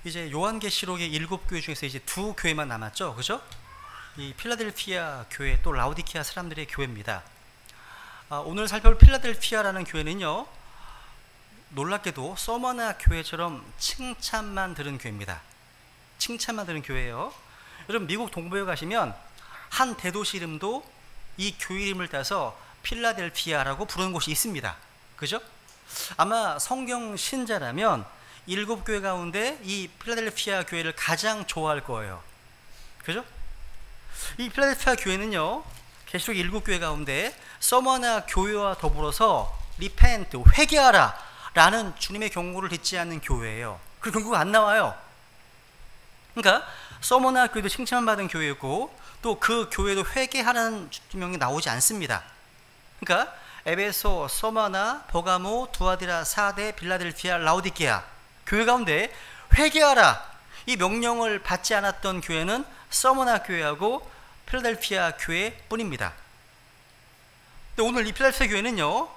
이제 요한계시록의 7교회 중에서 이제 2교회만 남았죠, 그죠? 이 필라델피아 교회, 또 라오디키아 사람들의 교회입니다. 오늘 살펴볼 필라델피아라는 교회는요, 놀랍게도 서머나 교회처럼 칭찬만 들은 교회입니다. 칭찬만 들은 교회예요. 여러분, 미국 동부에 가시면 한 대도시 이름도 이 교회 이름을 따서 필라델피아라고 부르는 곳이 있습니다. 그죠? 아마 성경 신자라면 7교회 가운데 이 필라델피아 교회를 가장 좋아할 거예요. 그죠? 이 필라델피아 교회는요, 계시록 7교회 가운데 서머나 교회와 더불어서 리펜트, 회개하라 라는 주님의 경고를 듣지 않는 교회예요. 그 경고가 안 나와요. 그러니까 서머나 교회도 칭찬 받은 교회고, 또 그 교회도 회개하라는 주명이 나오지 않습니다. 그러니까 에베소, 서머나, 버가모, 두아디라, 사데, 빌라델피아, 라오디게아 교회 가운데 회개하라 이 명령을 받지 않았던 교회는 서머나 교회하고 필라델피아 교회뿐입니다. 근데 오늘 이 필라델피아 교회는요,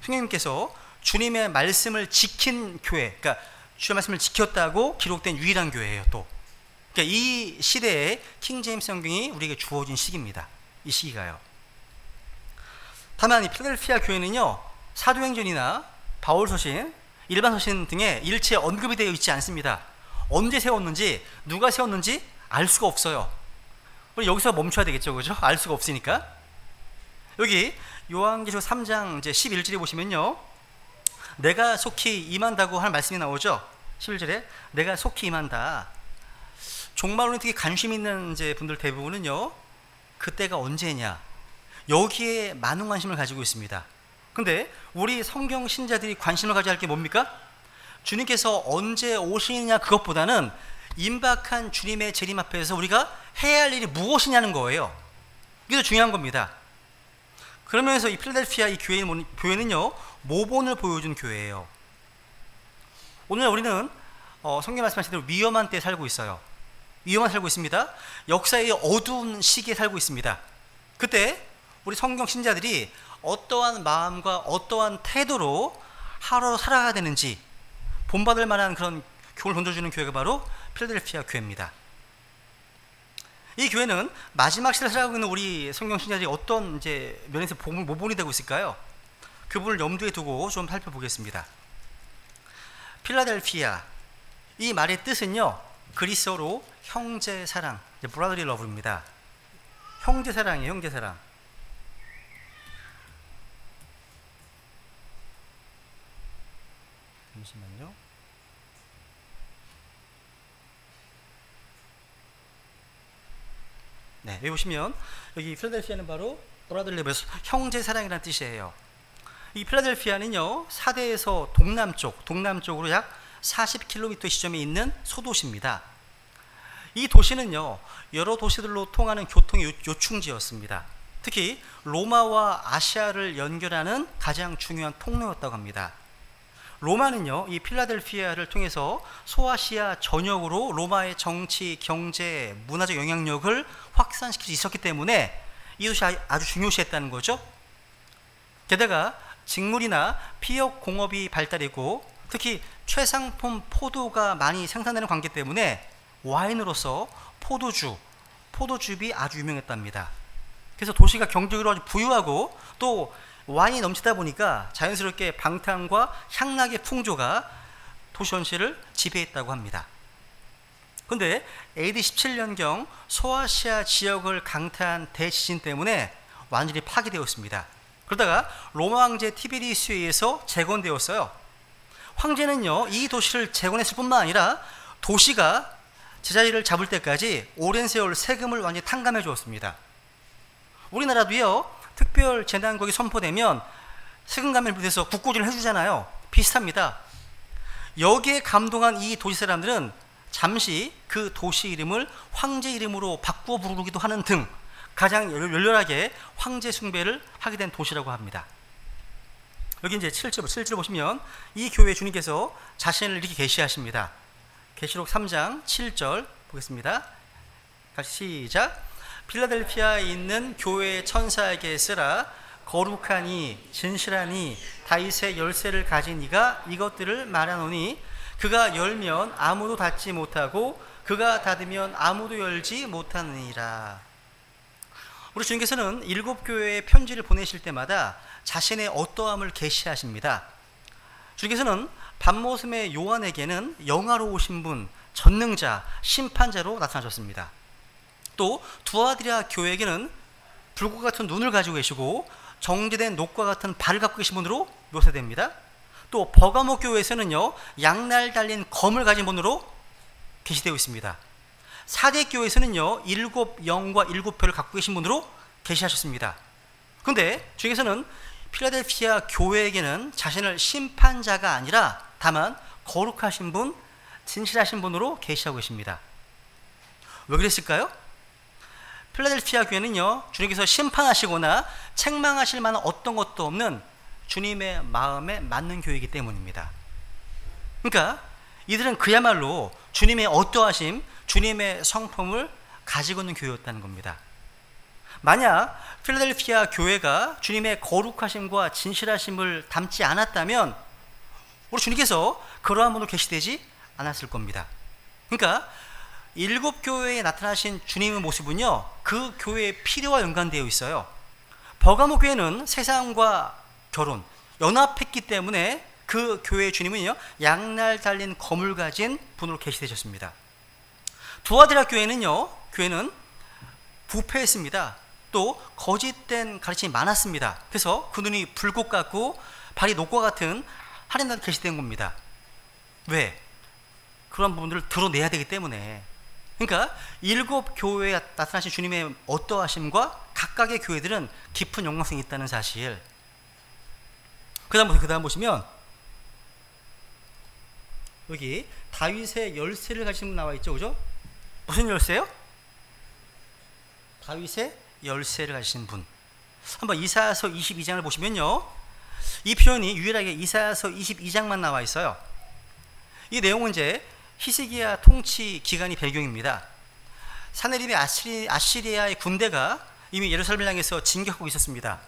성령님께서 주님의 말씀을 지킨 교회, 그러니까 주의 말씀을 지켰다고 기록된 유일한 교회예요. 또 그러니까 이 시대에 킹제임스 성경이 우리에게 주어진 시기입니다. 이 시기가요. 다만 이 필라델피아 교회는요, 사도행전이나 바울서신, 일반서신 등에 일체 언급이 되어 있지 않습니다. 언제 세웠는지, 누가 세웠는지 알 수가 없어요. 우리 여기서 멈춰야 되겠죠, 그죠? 알 수가 없으니까. 여기 요한계시록 3장 이제 11절에 보시면요, 내가 속히 임한다고 할 말씀이 나오죠. 11절에 내가 속히 임한다. 종말론에 특히 관심 있는 이제 분들 대부분은요, 그때가 언제냐, 여기에 많은 관심을 가지고 있습니다. 근데 우리 성경 신자들이 관심을 가져야 할 게 뭡니까? 주님께서 언제 오시느냐, 그것보다는 임박한 주님의 재림 앞에서 우리가 해야 할 일이 무엇이냐는 거예요. 이게 더 중요한 겁니다. 그러면서 이 필라델피아 이 교회는요, 모본을 보여준 교회예요. 오늘 우리는 성경 말씀하신 대로 위험한 때에 살고 있어요. 위험한 살고 있습니다. 역사의 어두운 시기에 살고 있습니다. 그때 우리 성경 신자들이 어떠한 마음과 어떠한 태도로 하루 살아가야 되는지 본받을 만한 그런 교훈을 던져주는 교회가 바로 필라델피아 교회입니다. 이 교회는 마지막 시대를 살아가고 있는 우리 성경 신자들이 어떤 이제 면에서 모본이 되고 있을까요? 그 부분을 염두에 두고 좀 살펴보겠습니다. 필라델피아, 이 말의 뜻은요, 그리스어로 형제 사랑, brotherly love입니다. 형제 사랑이에요, 형제 사랑. 잠시만요. 네, 여기 보시면 여기 필라델피아는 바로 brotherly love, 형제 사랑이라는 뜻이에요. 이 필라델피아는요, 사대에서 동남쪽으로 약 40km 지점에 있는 소도시입니다. 이 도시는요, 여러 도시들로 통하는 교통의 요충지였습니다. 특히 로마와 아시아를 연결하는 가장 중요한 통로였다고 합니다. 로마는요, 이 필라델피아를 통해서 소아시아 전역으로 로마의 정치, 경제, 문화적 영향력을 확산시킬 수 있었기 때문에 이 도시 아주 중요시했다는 거죠. 게다가 직물이나 피역 공업이 발달했고, 특히 최상품 포도가 많이 생산되는 관계 때문에 와인으로서 포도즙이 아주 유명했답니다. 그래서 도시가 경제적으로 아주 부유하고, 또 와인이 넘치다 보니까 자연스럽게 방탕과 향락의 풍조가 도시 전체를 지배했다고 합니다. 그런데 AD 17년경 소아시아 지역을 강타한 대지진 때문에 완전히 파괴되었습니다. 그러다가 로마 황제 티베리우스에 의해서 재건되었어요. 황제는요, 이 도시를 재건했을 뿐만 아니라 도시가 제자리를 잡을 때까지 오랜 세월 세금을 완전히 탕감해 주었습니다. 우리나라도요, 특별 재난국이 선포되면 세금 감면을 비롯해서 국고지를 해주잖아요. 비슷합니다. 여기에 감동한 이 도시 사람들은 잠시 그 도시 이름을 황제 이름으로 바꾸어 부르기도 하는 등 가장 열렬하게 황제 숭배를 하게 된 도시라고 합니다. 여기 이제 7절 보시면 이 교회 주님께서 자신을 이렇게 계시하십니다. 계시록 3장 7절 보겠습니다. 같이 시작. 필라델피아에 있는 교회의 천사에게 쓰라. 거룩하니 진실하니 다윗의 열쇠를 가진 이가 이것들을 말하노니 그가 열면 아무도 닫지 못하고 그가 닫으면 아무도 열지 못하느니라. 우리 주님께서는 7교회에 편지를 보내실 때마다 자신의 어떠함을 계시하십니다. 주님께서는 밤모섬의 요한에게는 영화로우신 분, 전능자, 심판자로 나타나셨습니다. 또 두아디라 교회에게는 불과 같은 눈을 가지고 계시고 정제된 녹과 같은 발을 갖고 계신 분으로 묘사됩니다. 또 버가모 교회에서는요, 양날 달린 검을 가진 분으로 계시되어 있습니다. 사대 교회에서는요, 7 영과 7표를 갖고 계신 분으로 계시하셨습니다. 그런데 주님께서는 필라델피아 교회에게는 자신을 심판자가 아니라 다만 거룩하신 분, 진실하신 분으로 계시하고 계십니다. 왜 그랬을까요? 필라델피아 교회는요, 주님께서 심판하시거나 책망하실 만한 어떤 것도 없는 주님의 마음에 맞는 교회이기 때문입니다. 그러니까 이들은 그야말로 주님의 어떠하심, 주님의 성품을 가지고 있는 교회였다는 겁니다. 만약 필라델피아 교회가 주님의 거룩하심과 진실하심을 담지 않았다면 우리 주님께서 그러한 분으로 계시되지 않았을 겁니다. 그러니까 7교회에 나타나신 주님의 모습은요, 그 교회의 필요와 연관되어 있어요. 버가모 교회는 세상과 결혼, 연합했기 때문에 그 교회의 주님은요, 양날 달린 검을 가진 분으로 계시되셨습니다. 두아디라 교회는 부패했습니다. 또 거짓된 가르침이 많았습니다. 그래서 그 눈이 불꽃 같고 발이 녹과 같은 하나님께서 계시된 겁니다. 왜? 그런 부분들을 드러내야 되기 때문에. 그러니까 7교회에 나타나신 주님의 어떠하심과 각각의 교회들은 깊은 연관성이 있다는 사실. 그 다음 보시면 여기 다윗의 열쇠를 가지신 분 나와 있죠, 그죠? 무슨 열쇠요? 다윗의 열쇠를 가지신 분. 한번 이사야서 22장을 보시면요, 이 표현이 유일하게 이사야서 22장만 나와 있어요. 이 내용은 이제 히스기야 통치 기간이 배경입니다. 사네립의 아시리아의 군대가 이미 예루살렘을 향해서 진격하고 있었습니다.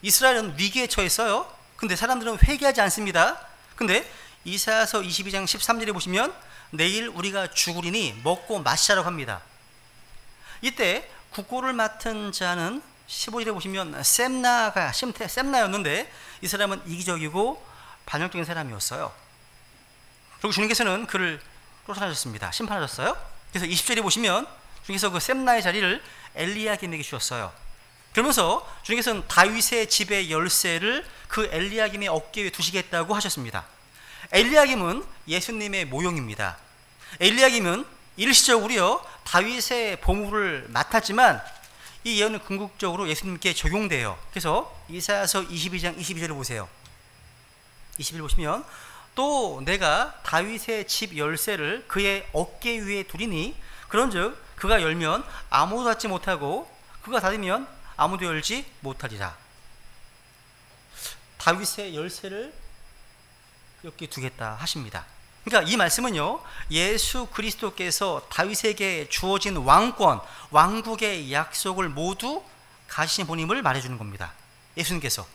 이스라엘은 위기에 처했어요. 근데 사람들은 회개하지 않습니다. 근데 이사야서 22장 13절에 보시면 내일 우리가 죽으리니 먹고 마시라고 합니다. 이때 국고를 맡은 자는 15절에 보시면 셈나였는데 이 사람은 이기적이고 반역적인 사람이었어요. 그리고 주님께서는 그를 쫓아내셨습니다. 심판하셨어요. 그래서 20절에 보시면 주님께서 그 셈나의 자리를 엘리야김에게 주셨어요. 그러면서 주님께서는 다윗의 집의 열쇠를 그 엘리야김의 어깨 위에 두시겠다고 하셨습니다. 엘리야김은 예수님의 모형입니다. 엘리야김은 일시적으로요, 다윗의 보물을 맡았지만 이 예언은 궁극적으로 예수님께 적용돼요. 그래서 이사야서 22장 22절을 보세요. 21절 보시면 또 내가 다윗의 집 열쇠를 그의 어깨 위에 두리니 그런즉 그가 열면 아무도 닫지 못하고 그가 닫으면 아무도 열지 못하리라. 다윗의 열쇠를 여기 두겠다 하십니다. 그러니까 이 말씀은요, 예수 그리스도께서 다윗에게 주어진 왕권, 왕국의 약속을 모두 가지신 분임을 말해주는 겁니다. 예수님께서.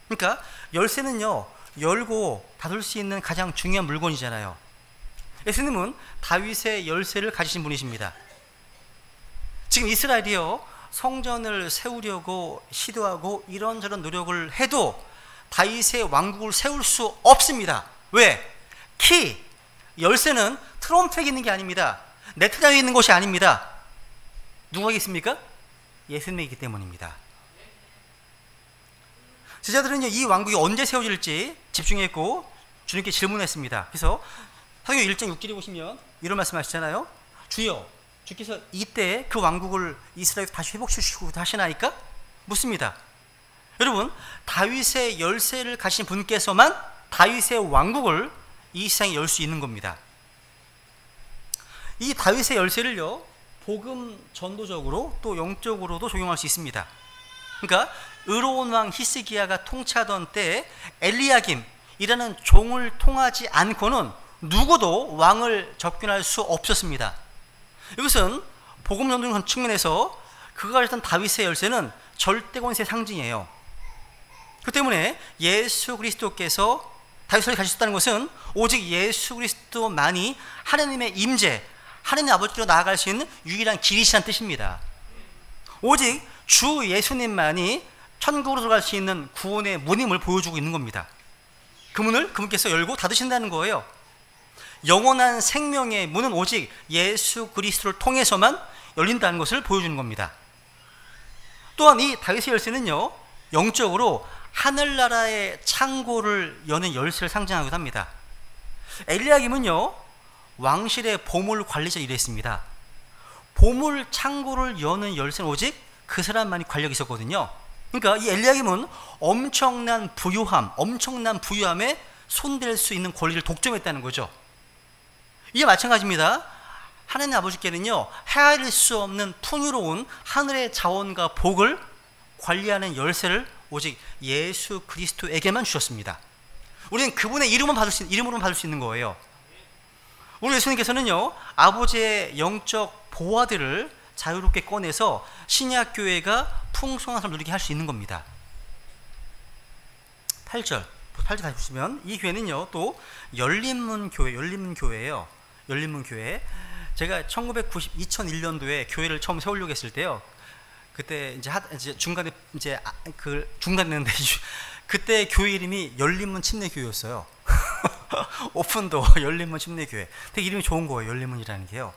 그러니까 열쇠는요, 열고 닫을 수 있는 가장 중요한 물건이잖아요. 예수님은 다윗의 열쇠를 가지신 분이십니다. 지금 이스라엘이요, 성전을 세우려고 시도하고 이런저런 노력을 해도 다윗의 왕국을 세울 수 없습니다. 왜? 열쇠는 트럼프에 있는 게 아닙니다. 네타냐후에 있는 것이 아닙니다. 누가 있습니까? 예수님이 있기 때문입니다. 제자들은요, 이 왕국이 언제 세워질지 집중했고 주님께 질문했습니다. 그래서 사도행전 1장 6절에 보시면 이런 말씀하시잖아요. 주여, 주께서 이때 그 왕국을 이스라엘에 다시 회복시키고 하시나이까? 묻습니다. 여러분, 다윗의 열쇠를 가진 분께서만 다윗의 왕국을 이 세상에 열 수 있는 겁니다. 이 다윗의 열쇠를요, 복음 전도적으로 또 영적으로도 적용할 수 있습니다. 그러니까 의로운 왕 히스기야가 통치하던 때에 엘리야김이라는 종을 통하지 않고는 누구도 왕을 접견할 수 없었습니다. 이것은 복음 전도적 측면에서 그가 가졌던 다윗의 열쇠는 절대 권세의 상징이에요. 그 때문에 예수 그리스도께서 다윗을 가지셨다는 것은 오직 예수 그리스도만이 하나님의 임재, 하나님 아버지로 나아갈 수 있는 유일한 길이시란 뜻입니다. 오직 주 예수님만이 천국으로 들어갈 수 있는 구원의 문임을 보여주고 있는 겁니다. 그 문을 그분께서 열고 닫으신다는 거예요. 영원한 생명의 문은 오직 예수 그리스도를 통해서만 열린다는 것을 보여주는 겁니다. 또한 이 다윗의 열쇠는요, 영적으로 하늘나라의 창고를 여는 열쇠를 상징하기도 합니다. 엘리야김은요, 왕실의 보물 관리자 일을 했습니다. 보물 창고를 여는 열쇠는 오직 그 사람만이 관력이 있었거든요. 그러니까 이 엘리야김은 엄청난 부유함에 손댈 수 있는 권리를 독점했다는 거죠. 이게 마찬가지입니다. 하나님 아버지께는요, 헤아릴 수 없는 풍요로운 하늘의 자원과 복을 관리하는 열쇠를 오직 예수 그리스도에게만 주셨습니다. 우리는 그분의 이름으로만 받을 수 있는 거예요. 우리 예수님께서는요, 아버지의 영적 보화들을 자유롭게 꺼내서 신약교회가 풍성한 삶을 누리게 할 수 있는 겁니다. 8절 다시 보시면 이 교회는요, 또 열린문교회예요. 열린문교회. 제가 2001년도에 교회를 처음 세우려고 했을 때요, 그때 이제 중간에 중단했는데 그때 교회 이름이 열린문 침례교회였어요. 오픈도 열린문 침례교회. 되게 이름이 좋은 거예요, 열린문이라는 게요.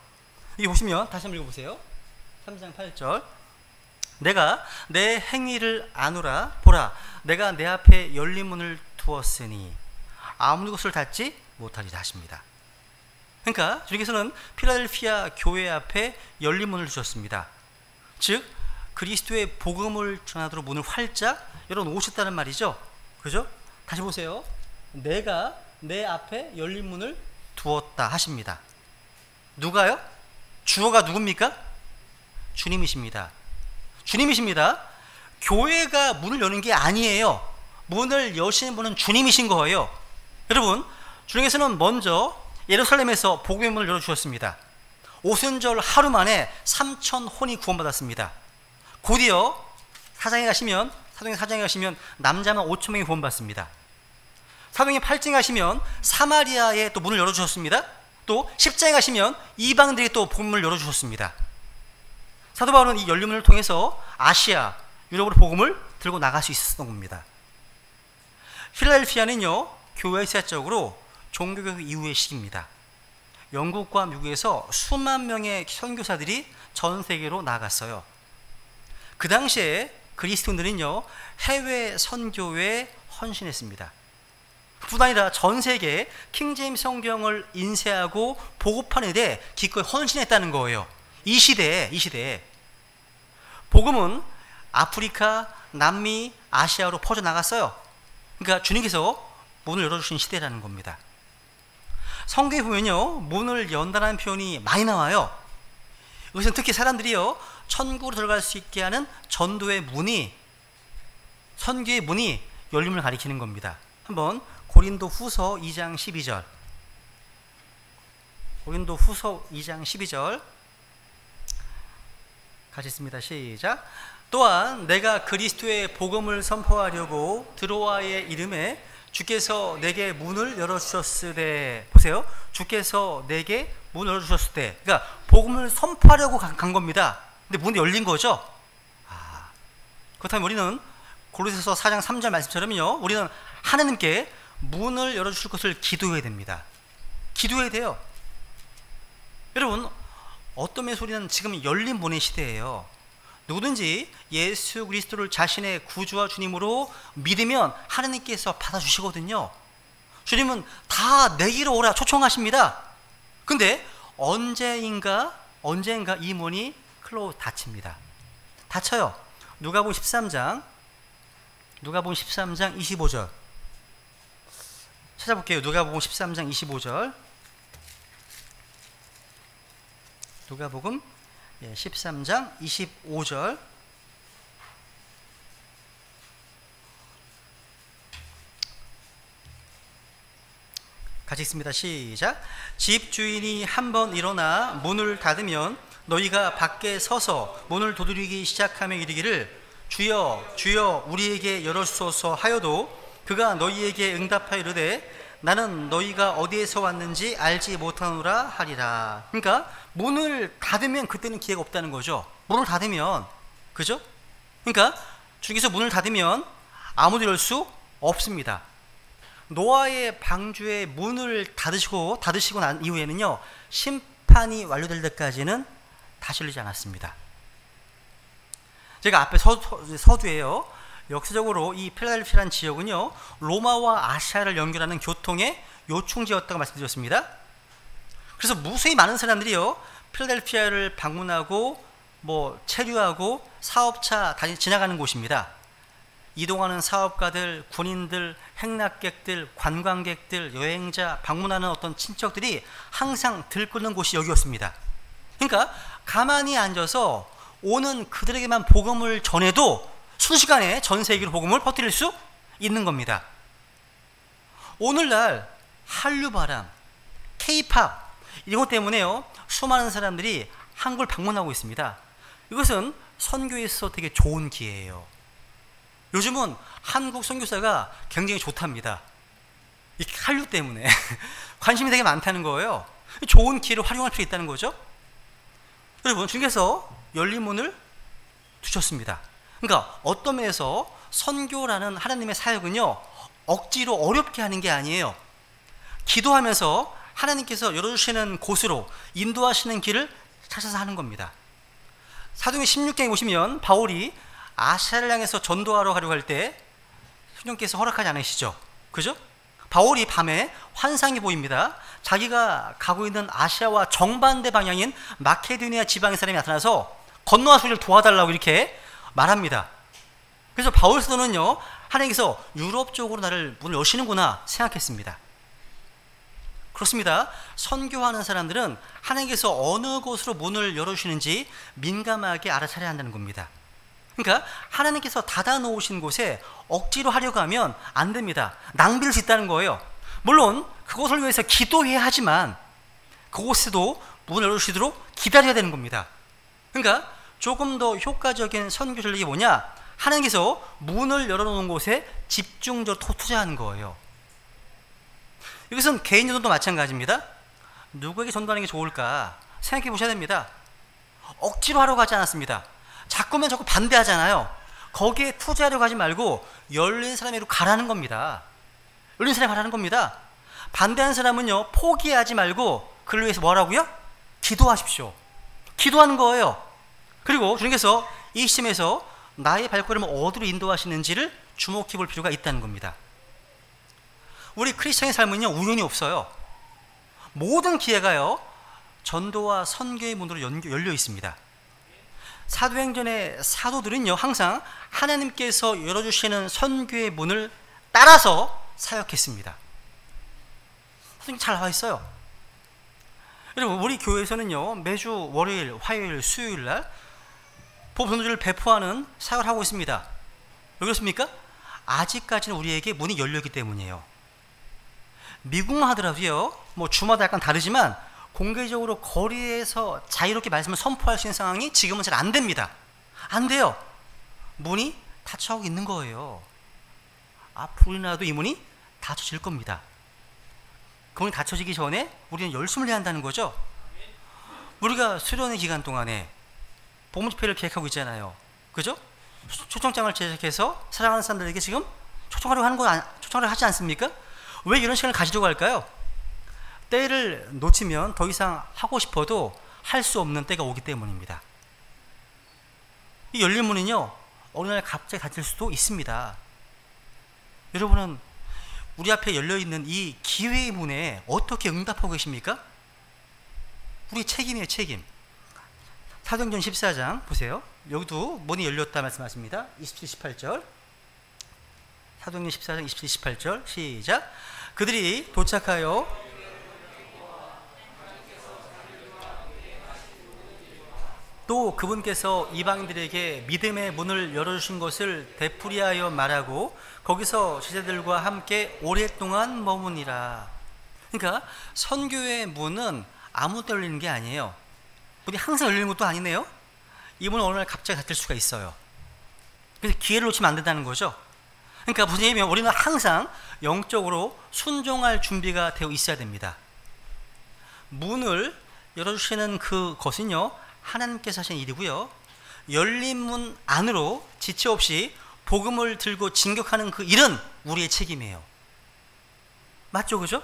이게 보시면 다시 한번 읽어보세요. 3장 8절. 내가 내 행위를 아노라. 보라, 내가 내 앞에 열린 문을 두었으니 아무도 그것을 닫지 못하리라 하십니다. 그러니까 주님께서는 필라델피아 교회 앞에 열린 문을 주셨습니다. 즉 그리스도의 복음을 전하도록 문을 활짝 열어놓으셨다는 말이죠. 그죠? 다시 보세요. 내가 내 앞에 열린 문을 두었다 하십니다. 누가요? 주어가 누굽니까? 주님이십니다. 주님이십니다. 교회가 문을 여는 게 아니에요. 문을 여시는 분은 주님이신 거예요. 여러분, 주님께서는 먼저 예루살렘에서 복음의 문을 열어주셨습니다. 오순절 하루 만에 3,000혼이 구원받았습니다. 곧이어 사도행 4장에 가시면 남자만 5,000명이 구원받습니다. 사도행 8장에 가시면 사마리아에 또 문을 열어주셨습니다. 또 10장에 가시면 이방들이 또 복음을 열어주셨습니다. 사도 바울은 이 열린 문을 통해서 아시아, 유럽으로 복음을 들고 나갈 수 있었던 겁니다. 필라델피아는요, 교회 시대적으로 종교개혁 이후의 시기입니다. 영국과 미국에서 수만 명의 선교사들이 전 세계로 나갔어요. 그 당시에 그리스도인들은요, 해외 선교에 헌신했습니다. 뿐 아니라 전 세계에 킹제임스 성경을 인쇄하고 보급하는 데 기꺼이 헌신했다는 거예요. 이 시대에 복음은 아프리카, 남미, 아시아로 퍼져나갔어요. 그러니까 주님께서 문을 열어주신 시대라는 겁니다. 성경에 보면요, 문을 연다는 표현이 많이 나와요. 이것은 특히 사람들이요, 천국으로 들어갈 수 있게 하는 전도의 문이, 선교의 문이 열림을 가리키는 겁니다. 한번 고린도 후서 2장 12절. 고린도 후서 2장 12절 같이 읽습니다. 시작. 또한 내가 그리스도의 복음을 선포하려고 드로아의 이름에 주께서 내게 문을 열어주셨으되, 보세요, 주께서 내게 문을 열어주셨을 때, 그러니까 복음을 선포하려고 간 겁니다. 근데 문이 열린 거죠. 그렇다면 우리는 고린도서 4장 3절 말씀처럼요, 우리는 하나님께 문을 열어주실 것을 기도해야 됩니다. 기도해야 돼요. 여러분, 어떤 면에서 우리는 지금 열린 문의 시대예요. 누구든지 예수 그리스도를 자신의 구주와 주님으로 믿으면 하나님께서 받아주시거든요. 주님은 다 내기로 오라 초청하십니다. 근데 언젠가 이 문이 닫힙니다. 닫혀요. 누가복음 13장 25절 찾아볼게요. 누가복음 13장 25절. 누가복음 13장 25절. 같이 읽습니다. 시작. 집주인이 한번 일어나 문을 닫으면 너희가 밖에 서서 문을 두드리기 시작하며 이르기를 주여 주여 우리에게 열어주소서 하여도 그가 너희에게 응답하여 이르되 나는 너희가 어디에서 왔는지 알지 못하노라 하리라. 그러니까 문을 닫으면 그때는 기회가 없다는 거죠. 문을 닫으면, 그죠? 그러니까 주께서 문을 닫으면 아무도 열 수 없습니다. 노아의 방주의 문을 닫으시고 난 이후에는요, 심판이 완료될 때까지는 다시 열리지 않았습니다. 제가 앞에 서두에요, 역사적으로 이 필라델피아라는 지역은요, 로마와 아시아를 연결하는 교통의 요충지였다고 말씀드렸습니다. 그래서 무수히 많은 사람들이요, 필라델피아를 방문하고 체류하고 사업차 지나가는 곳입니다. 이동하는 사업가들, 군인들, 행락객들, 관광객들, 여행자, 방문하는 어떤 친척들이 항상 들끓는 곳이 여기였습니다. 그러니까 가만히 앉아서 오는 그들에게만 복음을 전해도 순식간에 전 세계로 복음을 퍼뜨릴 수 있는 겁니다. 오늘날 한류바람, K-팝 이런 것 때문에요, 수많은 사람들이 한국을 방문하고 있습니다. 이것은 선교에 있어서 되게 좋은 기회예요. 요즘은 한국 선교사가 굉장히 좋답니다. 이 한류 때문에 관심이 되게 많다는 거예요. 좋은 기회를 활용할 필요 있다는 거죠. 여러분, 주님께서 열린 문을 두셨습니다. 그러니까 어떤 면에서 선교라는 하나님의 사역은요, 억지로 어렵게 하는 게 아니에요. 기도하면서 하나님께서 열어주시는 곳으로 인도하시는 길을 찾아서 하는 겁니다. 사도행전 16장에 보시면 바울이 아시아를 향해서 전도하러 가려고 할 때 성령께서 허락하지 않으시죠, 그죠? 바울이 밤에 환상이 보입니다. 자기가 가고 있는 아시아와 정반대 방향인 마케도니아 지방의 사람이 나타나서 건너와 우리를 도와달라고 이렇게 말합니다. 그래서 바울 사도는요, 하나님께서 유럽 쪽으로 나를 문을 여시는구나 생각했습니다. 그렇습니다. 선교하는 사람들은 하나님께서 어느 곳으로 문을 열어주시는지 민감하게 알아차려야 한다는 겁니다. 그러니까 하나님께서 닫아놓으신 곳에 억지로 하려고 하면 안 됩니다. 낭비할 수 있다는 거예요. 물론 그곳을 위해서 기도해야 하지만 그곳에도 문을 열어주시도록 기다려야 되는 겁니다. 그러니까 조금 더 효과적인 선교 전략이 뭐냐? 하나님께서 문을 열어놓은 곳에 집중적으로 투자하는 거예요. 이것은 개인 전도도 마찬가지입니다. 누구에게 전도하는 게 좋을까 생각해 보셔야 됩니다. 억지로 하려고 하지 않았습니다. 자꾸 반대하잖아요. 거기에 투자하려고 하지 말고 열린 사람으로 가라는 겁니다. 열린 사람이 가라는 겁니다. 반대하는 사람은요, 포기하지 말고 그를 위해서 뭐 하라고요? 기도하십시오. 기도하는 거예요. 그리고 주님께서 이 시점에서 나의 발걸음을 어디로 인도하시는지를 주목해 볼 필요가 있다는 겁니다. 우리 크리스천의 삶은요, 우연이 없어요. 모든 기회가요, 전도와 선교의 문으로 열려 있습니다. 사도행전의 사도들은요, 항상 하나님께서 열어주시는 선교의 문을 따라서 사역했습니다. 선생님 잘 나와 있어요. 여러분, 우리 교회에서는요, 매주 월요일, 화요일, 수요일 날 복음전도를 배포하는 사역을 하고 있습니다. 왜 그렇습니까? 아직까지는 우리에게 문이 열려있기 때문이에요. 미국만 하더라도요, 주마다 약간 다르지만 공개적으로 거리에서 자유롭게 말씀을 선포할 수 있는 상황이 지금은 잘 안 됩니다. 안 돼요. 문이 닫혀가고 있는 거예요. 앞으로라도 이 문이 닫혀질 겁니다. 그 문이 닫혀지기 전에 우리는 열심을 해야 한다는 거죠. 우리가 수련회 기간 동안에 복음 집회를 계획하고 있잖아요. 그죠? 초청장을 제작해서 사랑하는 사람들에게 지금 초청하려 하지 않습니까? 왜 이런 시간을 가지려고 할까요? 때를 놓치면 더 이상 하고 싶어도 할 수 없는 때가 오기 때문입니다. 이 열린 문은요, 어느 날 갑자기 닫힐 수도 있습니다. 여러분은 우리 앞에 열려있는 이 기회의 문에 어떻게 응답하고 계십니까? 우리 책임이에요, 책임. 사도행전 14장 보세요. 여기도 문이 열렸다 말씀하십니다. 27, 18절. 사도행전 14장 27, 18절 시작. 그들이 도착하여 또 그분께서 이방인들에게 믿음의 문을 열어주신 것을 되풀이하여 말하고 거기서 제자들과 함께 오랫동안 머무니라. 그러니까 선교의 문은 아무 때 열리는 게 아니에요. 문이 항상 열리는 것도 아니네요. 이 문은 어느 날 갑자기 닫힐 수가 있어요. 그래서 기회를 놓치면 안 된다는 거죠. 그러니까 무슨 얘기냐면 우리는 항상 영적으로 순종할 준비가 되어 있어야 됩니다. 문을 열어주시는 그것은요, 하나님께서 하신 일이고요, 열린 문 안으로 지체 없이 복음을 들고 진격하는 그 일은 우리의 책임이에요. 맞죠? 그죠?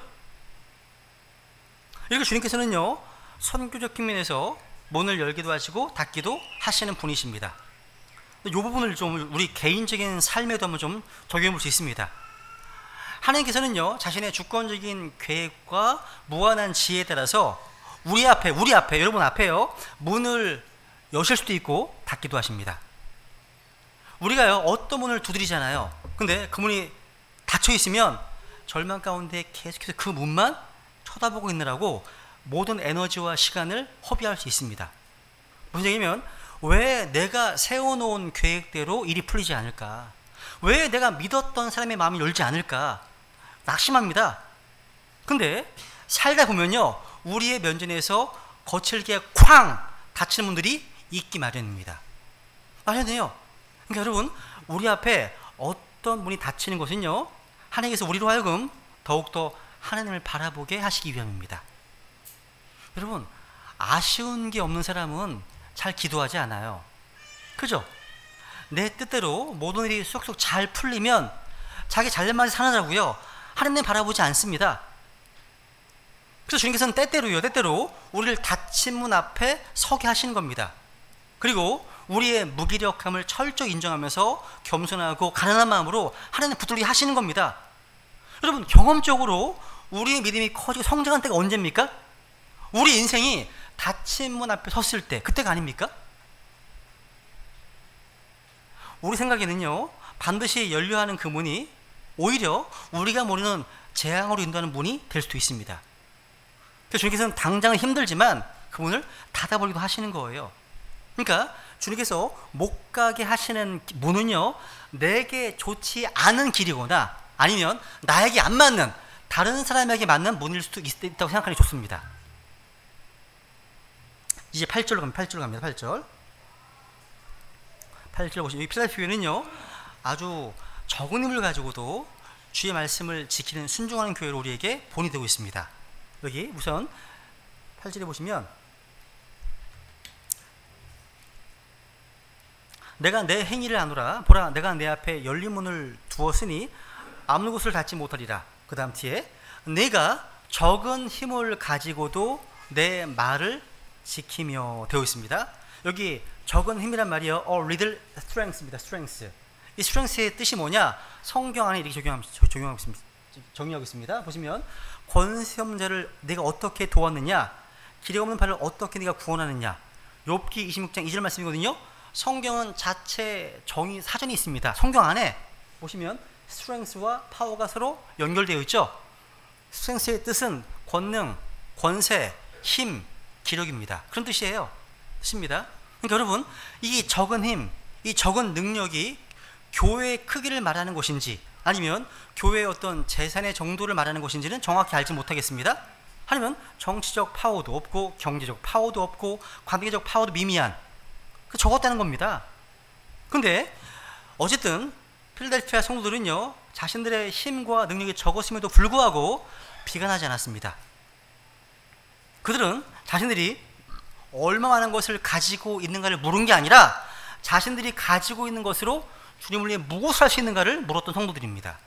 이렇게 주님께서는요, 선교적 측면에서 문을 열기도 하시고 닫기도 하시는 분이십니다. 이 부분을 좀 우리 개인적인 삶에도 한번 좀 적용해 볼 수 있습니다. 하나님께서는요, 자신의 주권적인 계획과 무한한 지혜에 따라서 우리 앞에 여러분 앞에요, 문을 여실 수도 있고 닫기도 하십니다. 우리가요, 어떤 문을 두드리잖아요. 근데 그 문이 닫혀 있으면 절망 가운데 계속해서 그 문만 쳐다보고 있느라고 모든 에너지와 시간을 허비할 수 있습니다. 무슨 얘기냐면, 왜 내가 세워놓은 계획대로 일이 풀리지 않을까? 왜 내가 믿었던 사람의 마음이 열지 않을까? 낙심합니다. 근데 살다 보면요, 우리의 면전에서 거칠게 쾅 닫히는 분들이 있기 마련입니다. 마련해요. 그러니까 여러분, 우리 앞에 어떤 문이 닫히는 것은요, 하나님께서 우리로 하여금 더욱더 하나님을 바라보게 하시기 위함입니다. 여러분, 아쉬운 게 없는 사람은 잘 기도하지 않아요. 그죠? 내 뜻대로 모든 일이 쏙쏙 잘 풀리면 자기 잘못만 사느라고요, 하나님 바라보지 않습니다. 그래서 주님께서는 때때로 우리를 닫힌 문 앞에 서게 하시는 겁니다. 그리고 우리의 무기력함을 철저히 인정하면서 겸손하고 가난한 마음으로 하나님 붙들게 하시는 겁니다. 여러분, 경험적으로 우리의 믿음이 커지고 성장한 때가 언제입니까? 우리 인생이 닫힌 문 앞에 섰을 때, 그때가 아닙니까? 우리 생각에는요, 반드시 열려야 하는 그 문이 오히려 우리가 모르는 재앙으로 인도하는 문이 될 수도 있습니다. 그래서 주님께서는 당장은 힘들지만 그 문을 닫아버리기도 하시는 거예요. 그러니까 주님께서 못 가게 하시는 문은요, 내게 좋지 않은 길이거나 아니면 나에게 안 맞는, 다른 사람에게 맞는 문일 수도 있다고 생각하는 게 좋습니다. 이제 8절로 갑니다. 8절 보시면, 이 필라델피아 교회는요, 아주 적은 힘을 가지고도 주의 말씀을 지키는 순종하는 교회로 우리에게 본이 되고 있습니다. 여기 우선 8절에 보시면, 내가 내 행위를 아노라. 보라, 내가 내 앞에 열린 문을 두었으니 아무 곳을 닫지 못하리라. 그 다음 뒤에, 내가 적은 힘을 가지고도 내 말을 지키며 되어 있습니다. 여기 적은 힘이란 말이요, little strength입니다. strength. 이 strength의 뜻이 뭐냐? 성경 안에 이렇게 정의하고 있습니다. 보시면, 권세 없는 자를 내가 어떻게 도왔느냐? 기력 없는 발을 어떻게 네가 구원하느냐? 욥기 26장 2절 말씀이거든요. 성경은 자체 정의 사전이 있습니다. 성경 안에 보시면 strength와 파워가 서로 연결되어 있죠. strength의 뜻은 권능, 권세, 힘, 기력입니다. 그런 뜻이에요. 뜻입니다. 그러니까 여러분, 이 적은 힘, 이 적은 능력이 교회의 크기를 말하는 것인지 아니면 교회의 어떤 재산의 정도를 말하는 것인지는 정확히 알지 못하겠습니다. 아니면 정치적 파워도 없고 경제적 파워도 없고 관계적 파워도 미미한, 적었다는 겁니다. 근데 어쨌든 필라델피아 성도들은요, 자신들의 힘과 능력이 적었음에도 불구하고 비관하지 않았습니다. 그들은 자신들이 얼마만한 것을 가지고 있는가를 물은 게 아니라 자신들이 가지고 있는 것으로 주님을 위해 무엇을 할 수 있는가를 물었던 성도들입니다.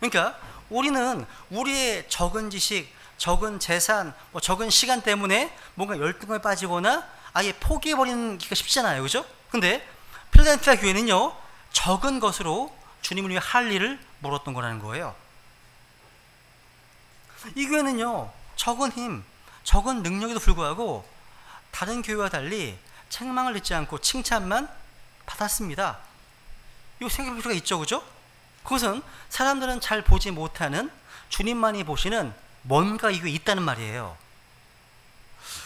그러니까 우리는 우리의 적은 지식, 적은 재산, 적은 시간 때문에 뭔가 열등감에 빠지거나 아예 포기해버리는 게 쉽잖아요. 그죠? 근데 필라델피아 교회는요, 적은 것으로 주님을 위해 할 일을 물었던 거라는 거예요. 이 교회는요, 적은 힘, 적은 능력에도 불구하고 다른 교회와 달리 책망을 듣지 않고 칭찬만 받았습니다. 이거 생각할 필요가 있죠. 그죠? 그것은 사람들은 잘 보지 못하는 주님만이 보시는 뭔가 이게 있다는 말이에요.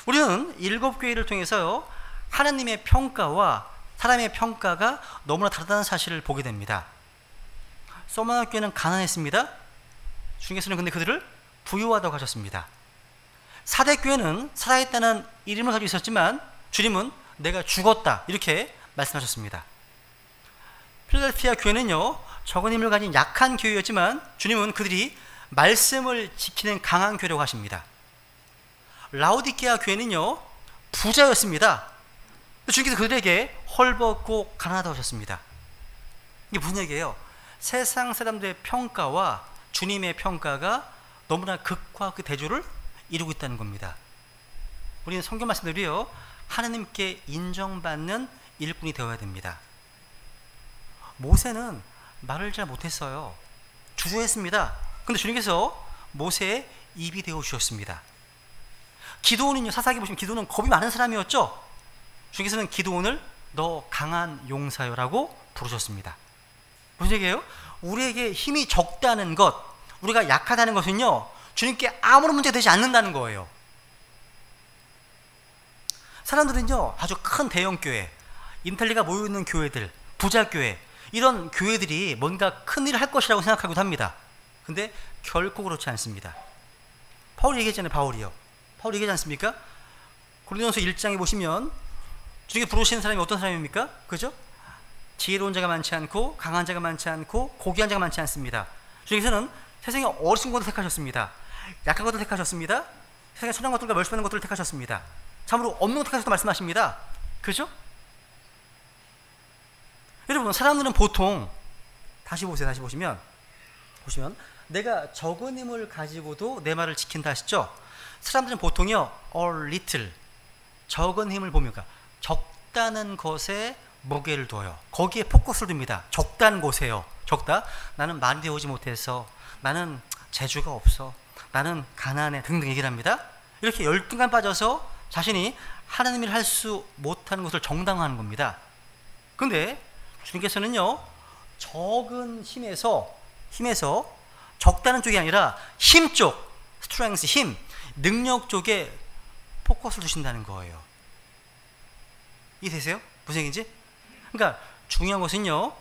우리는 7교회를 통해서요, 하나님의 평가와 사람의 평가가 너무나 다르다는 사실을 보게 됩니다. 소마나 교회는 가난했습니다. 주님께서는 근데 그들을 부유하다고 하셨습니다. 사대교회는 살아있다는 이름을 가지고 있었지만 주님은 내가 죽었다 이렇게 말씀하셨습니다. 필라델피아 교회는요, 적은 힘을 가진 약한 교회였지만 주님은 그들이 말씀을 지키는 강한 교회라고 하십니다. 라오디게아 교회는요, 부자였습니다. 주님께서 그들에게 헐벗고 가난하다고 하셨습니다. 이게 무슨 얘기예요? 세상 사람들의 평가와 주님의 평가가 너무나 극과 그 대조를 이루고 있다는 겁니다. 우리는 성경 말씀대로요, 하나님께 인정받는 일꾼이 되어야 됩니다. 모세는 말을 잘 못했어요. 주저했습니다. 근데 주님께서 모세의 입이 되어 주셨습니다. 기드온은요, 사사기 보시면 기드온은 겁이 많은 사람이었죠. 주님께서는 기드온을 너 강한 용사여라고 부르셨습니다. 무슨 얘기예요? 우리에게 힘이 적다는 것, 우리가 약하다는 것은요, 주님께 아무런 문제가 되지 않는다는 거예요. 사람들은요, 아주 큰 대형교회, 인텔리가 모여있는 교회들, 부자교회, 이런 교회들이 뭔가 큰 일을 할 것이라고 생각하기도 합니다. 근데 결코 그렇지 않습니다. 바울이 얘기했잖아요. 바울이 얘기하지 않습니까? 고린도전서 1장에 보시면 주님께 부르시는 사람이 어떤 사람입니까? 그죠? 지혜로운 자가 많지 않고 강한 자가 많지 않고 고귀한 자가 많지 않습니다. 주님께서는 세상에 어리석은 것을 택하셨습니다. 약한 것을 택하셨습니다. 세상에 선한 것들과 멸시받는 것들을 택하셨습니다. 참으로 없는 것 택하셨다고 말씀하십니다. 그죠? 여러분, 사람들은 보통 다시 보시면 내가 적은 힘을 가지고도 내 말을 지킨다 하시죠? 사람들은 보통요, or little, 적은 힘을 보니까 적다는 것에 무게를 둬요. 거기에 포커스를 둡니다. 적다는 곳에요. 적다. 나는 말이 되오지 못해서, 나는 재주가 없어, 나는 가난해 등등 얘기를 합니다. 이렇게 열등감 빠져서 자신이 하나님 일을 할 수 못하는 것을 정당화하는 겁니다. 근데 주님께서는요, 적은 힘에서 적다는 쪽이 아니라 힘 쪽, 스트렝스, 힘, 능력 쪽에 포커스를 두신다는 거예요. 이해되세요? 무슨 얘기인지? 그러니까 중요한 것은요,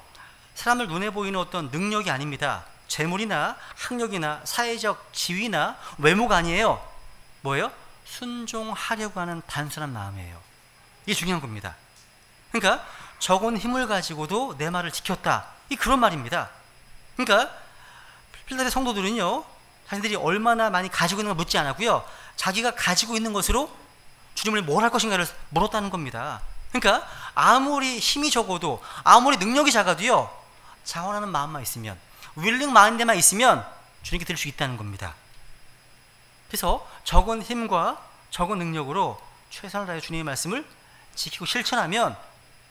사람들 눈에 보이는 어떤 능력이 아닙니다. 재물이나 학력이나 사회적 지위나 외모가 아니에요. 뭐예요? 순종하려고 하는 단순한 마음이에요. 이게 중요한 겁니다. 그러니까 적은 힘을 가지고도 내 말을 지켰다, 이 그런 말입니다. 그러니까 필라델피아 성도들은요, 자신들이 얼마나 많이 가지고 있는 걸 묻지 않았고요, 자기가 가지고 있는 것으로 주님을 뭘 할 것인가를 물었다는 겁니다. 그러니까 아무리 힘이 적어도, 아무리 능력이 작아도요, 자원하는 마음만 있으면, 윌링 마인드만 있으면 주님께 드릴 수 있다는 겁니다. 그래서 적은 힘과 적은 능력으로 최선을 다해 주님의 말씀을 지키고 실천하면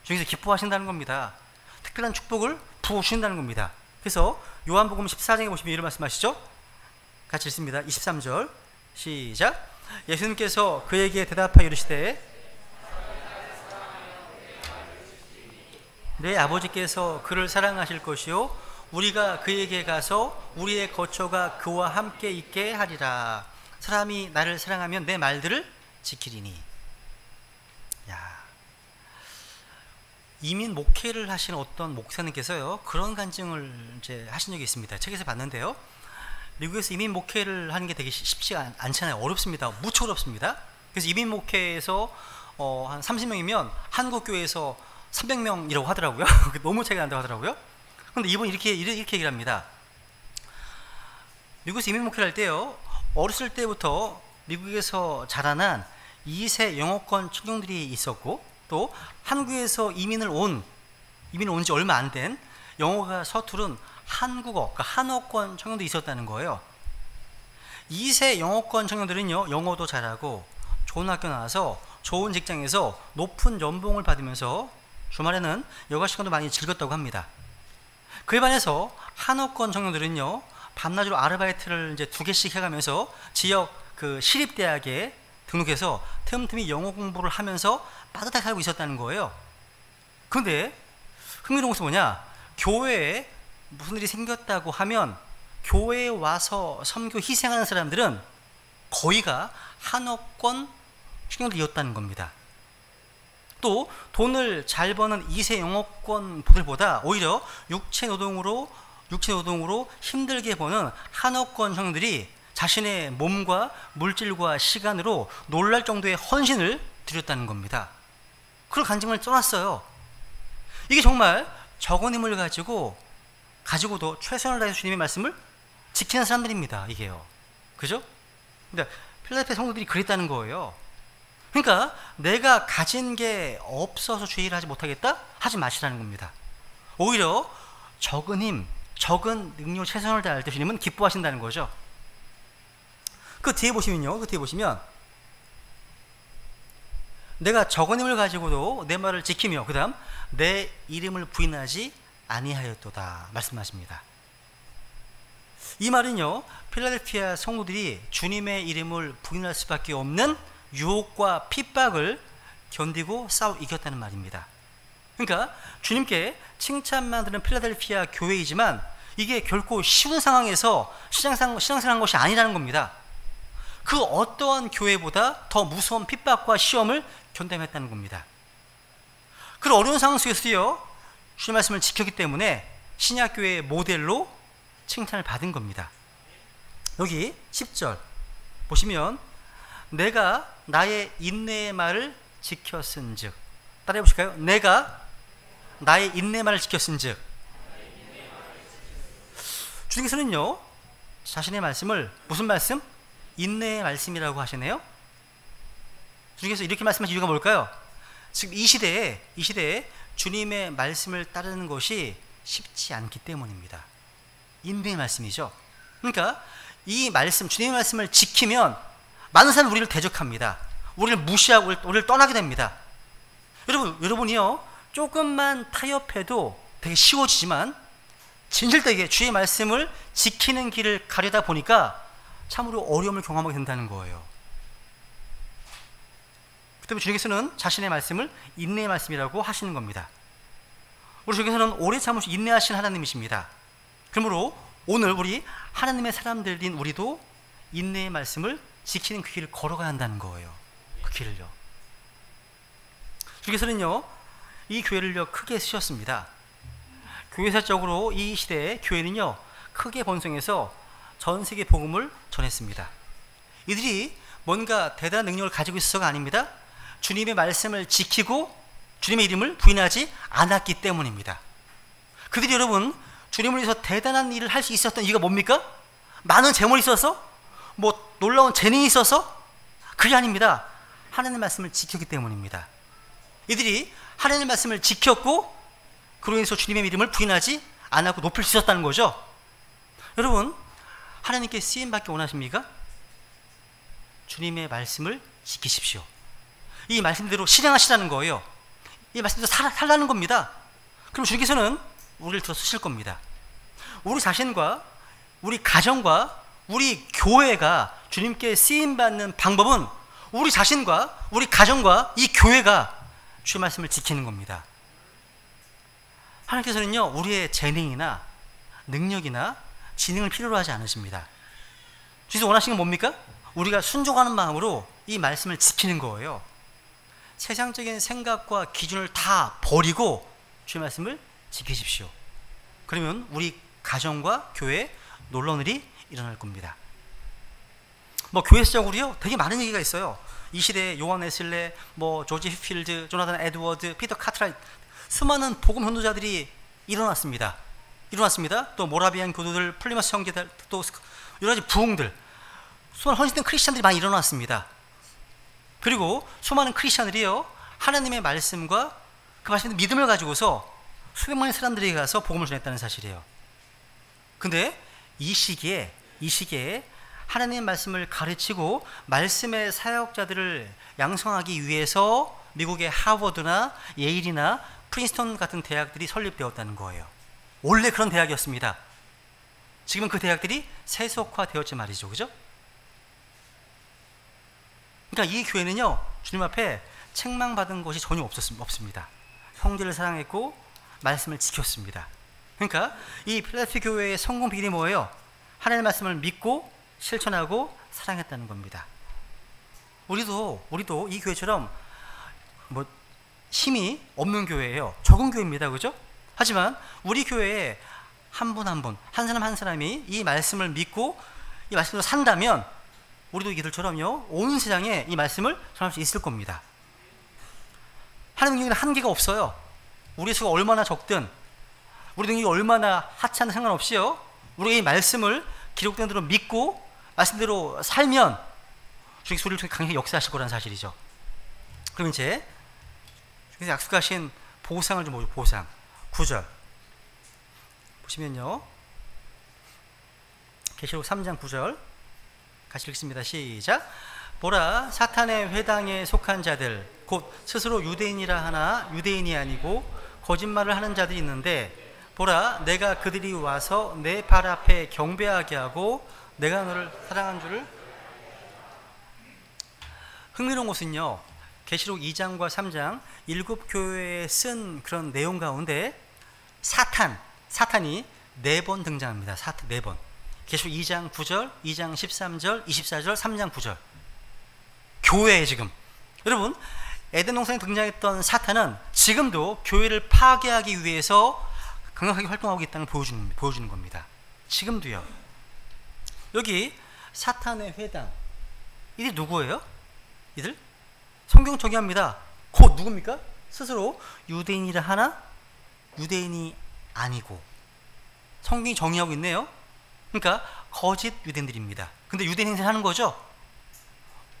주님께서 기뻐하신다는 겁니다. 특별한 축복을 부어주신다는 겁니다. 그래서 요한복음 14장에 보시면 이런 말씀하시죠? 같이 읽습니다. 23절 시작. 예수님께서 그에게 대답하여 이르시되 내 아버지께서 그를 사랑하실 것이요 우리가 그에게 가서 우리의 거처가 그와 함께 있게 하리라. 사람이 나를 사랑하면 내 말들을 지키리니. 야, 이민 목회를 하시는 어떤 목사님께서요, 그런 간증을 이제 하신 적이 있습니다. 책에서 봤는데요, 미국에서 이민 목회를 하는 게 되게 쉽지가 않잖아요. 어렵습니다. 무척 어렵습니다. 그래서 이민 목회에서 한 30명이면 한국 교회에서 300명이라고 하더라고요. 너무 차이가 난다고 하더라고요. 그런데 이분이 이렇게 얘기를 합니다. 미국에서 이민 목회를 할 때요, 어렸을 때부터 미국에서 자라난 2세 영어권 청년들이 있었고, 또 한국에서 이민을 온 지 얼마 안 된 영어가 서투른 한국어, 그러니까 한어권 청년도 있었다는 거예요. 2세 영어권 청년들은요, 영어도 잘하고 좋은 학교 나와서 좋은 직장에서 높은 연봉을 받으면서 주말에는 여가 시간도 많이 즐겼다고 합니다. 그에 반해서 한어권 청년들은요, 밤낮으로 아르바이트를 이제 2개씩 해가면서 지역 그 시립대학에 등록해서 틈틈이 영어 공부를 하면서 빠듯하게 살고 있었다는 거예요. 그런데 흥미로운 것은 뭐냐? 교회에 무슨 일이 생겼다고 하면 교회에 와서 섬교 희생하는 사람들은 거의가 한어권 청년들이었다는 겁니다. 또 돈을 잘 버는 2세 영어권 분들보다 오히려 육체 노동으로 힘들게 버는 한어권 청년들이 자신의 몸과 물질과 시간으로 놀랄 정도의 헌신을 드렸다는 겁니다. 그걸 간증을 써놨어요. 이게 정말 적은 힘을 가지고 가지고도 최선을 다해서 주님의 말씀을 지키는 사람들입니다. 이게요. 그죠? 근데 필라델피아 성도들이 그랬다는 거예요. 그러니까 내가 가진 게 없어서 주의를 하지 못하겠다? 하지 마시라는 겁니다. 오히려 적은 힘, 적은 능력 최선을 다할 때 주님은 기뻐하신다는 거죠. 그 뒤에 보시면요. 그 뒤에 보시면 내가 적은 힘을 가지고도 내 말을 지키며 그 다음 내 이름을 부인하지 아니하였도다 말씀하십니다. 이 말은요, 필라델피아 성도들이 주님의 이름을 부인할 수밖에 없는 유혹과 핍박을 견디고 싸워 이겼다는 말입니다. 그러니까 주님께 칭찬만 드는 필라델피아 교회이지만 이게 결코 쉬운 상황에서 신앙생활한 것이 아니라는 겁니다. 그 어떠한 교회보다 더 무서운 핍박과 시험을 견뎌냈다는 겁니다. 그 어려운 상황 속에서요, 주님의 말씀을 지켰기 때문에 신약교회의 모델로 칭찬을 받은 겁니다. 여기 10절 보시면 내가 나의 인내의 말을 지켰은즉, 따라해 보실까요? 내가 나의 인내의 말을 지켰은즉. 주님께서는요, 자신의 말씀을 무슨 말씀? 인내의 말씀이라고 하시네요. 주님께서 이렇게 말씀하신 이유가 뭘까요? 지금 이 시대에 주님의 말씀을 따르는 것이 쉽지 않기 때문입니다. 인내의 말씀이죠. 그러니까 이 말씀, 주님의 말씀을 지키면 많은 사람이 우리를 대적합니다. 우리를 무시하고 우리를 떠나게 됩니다. 여러분이요, 조금만 타협해도 되게 쉬워지지만 진실되게 주의 말씀을 지키는 길을 가려다 보니까 참으로 어려움을 경험하게 된다는 거예요. 그 때문에 주님께서는 자신의 말씀을 인내의 말씀이라고 하시는 겁니다. 우리 주님께서는 오래 참으시고 인내하신 하나님이십니다. 그러므로 오늘 우리 하나님의 사람들인 우리도 인내의 말씀을 지키는 그 길을 걸어가야 한다는 거예요. 그 길을요. 주님께서는요, 이 교회를요 크게 쓰셨습니다. 교회사적으로 이 시대에 교회는요 크게 번성해서 전 세계 복음을 전했습니다. 이들이 뭔가 대단한 능력을 가지고 있어서가 아닙니다. 주님의 말씀을 지키고 주님의 이름을 부인하지 않았기 때문입니다. 그들이 여러분 주님을 위해서 대단한 일을 할 수 있었던 이유가 뭡니까? 많은 재물이 있어서? 뭐 놀라운 재능이 있어서? 그게 아닙니다. 하나님의 말씀을 지켰기 때문입니다. 이들이 하나님의 말씀을 지켰고 그로 인해서 주님의 이름을 부인하지 않았고 높일 수 있었다는 거죠. 여러분, 하나님께 쓰임받기 원하십니까? 주님의 말씀을 지키십시오. 이 말씀대로 실행하시라는 거예요. 이 말씀대로 살라는 겁니다. 그럼 주님께서는 우리를 들어 쓰실 겁니다. 우리 자신과 우리 가정과 우리 교회가 주님께 쓰임받는 방법은 우리 자신과 우리 가정과 이 교회가 주의 말씀을 지키는 겁니다. 하나님께서는요 우리의 재능이나 능력이나 지능을 필요로 하지 않으십니다. 주께서 원하시는 건 뭡니까? 우리가 순종하는 마음으로 이 말씀을 지키는 거예요. 세상적인 생각과 기준을 다 버리고 주의 말씀을 지키십시오. 그러면 우리 가정과 교회에 놀라운 일이 일어날 겁니다. 뭐 교회적으로요 되게 많은 얘기가 있어요. 이 시대에 요한 웨슬레, 뭐 조지 휘필드, 조나단 에드워드, 피터 카트라이트, 수많은 복음 현도자들이 일어났습니다. 또 모라비안 교도들, 플리머스 형제들, 또 여러 가지 부흥들, 수많은 헌신된 크리스찬들이 많이 일어났습니다. 그리고 수많은 크리스찬들이요 하나님의 말씀과 그 말씀의 믿음을 가지고서 수백만의 사람들에게 가서 복음을 전했다는 사실이에요. 근데 이 시기에 하나님의 말씀을 가르치고 말씀의 사역자들을 양성하기 위해서 미국의 하버드나 예일이나 프린스턴 같은 대학들이 설립되었다는 거예요. 원래 그런 대학이었습니다. 지금은 그 대학들이 세속화되었지 말이죠. 그죠? 그러니까 이 교회는요 주님 앞에 책망받은 것이 전혀 없습니다. 형제를 사랑했고 말씀을 지켰습니다. 그러니까 이 필라델피아 교회의 성공 비결이 뭐예요? 하나님의 말씀을 믿고 실천하고 사랑했다는 겁니다. 우리도 이 교회처럼 뭐 힘이 없는 교회예요. 적은 교회입니다. 그죠? 하지만 우리 교회에 한 분 한 사람 한 사람이 이 말씀을 믿고 이 말씀으로 산다면 우리도 이들처럼요 온 세상에 이 말씀을 전할 수 있을 겁니다. 하나님 능력에는 한계가 없어요. 우리 수가 얼마나 적든 우리 능력이 얼마나 하찮은 상관없이요, 우리가 이 말씀을 기록된 대로 믿고 말씀대로 살면 주께서 우리를 통해 강력히 역사하실 거라는 사실이죠. 그럼 이제 주께서 약속하신 보상을 좀 보죠. 보상 9절 보시면요, 계시록 3장 9절 같이 읽습니다. 시작. 보라, 사탄의 회당에 속한 자들 곧 스스로 유대인이라 하나 유대인이 아니고 거짓말을 하는 자들이 있는데, 보라, 내가 그들이 와서 내 발 앞에 경배하게 하고 내가 너를 사랑한 줄을. 흥미로운 것은요, 계시록 2장과 3장 7교회에 쓴 그런 내용 가운데 사탄이 4번 등장합니다. 4번. 계시록 2장 9절, 2장 13절, 24절, 3장 9절. 교회에 지금 여러분, 에덴 동산에 등장했던 사탄은 지금도 교회를 파괴하기 위해서 강력하게 활동하고 있다는 걸 보여주는 겁니다. 지금도요. 여기 사탄의 회당, 이들 누구예요? 이들 성경 정의합니다. 곧 누굽니까? 스스로 유대인이라 하나 유대인이 아니고. 성경이 정의하고 있네요. 그러니까 거짓 유대인들입니다. 근데 유대인 행세를 하는 거죠.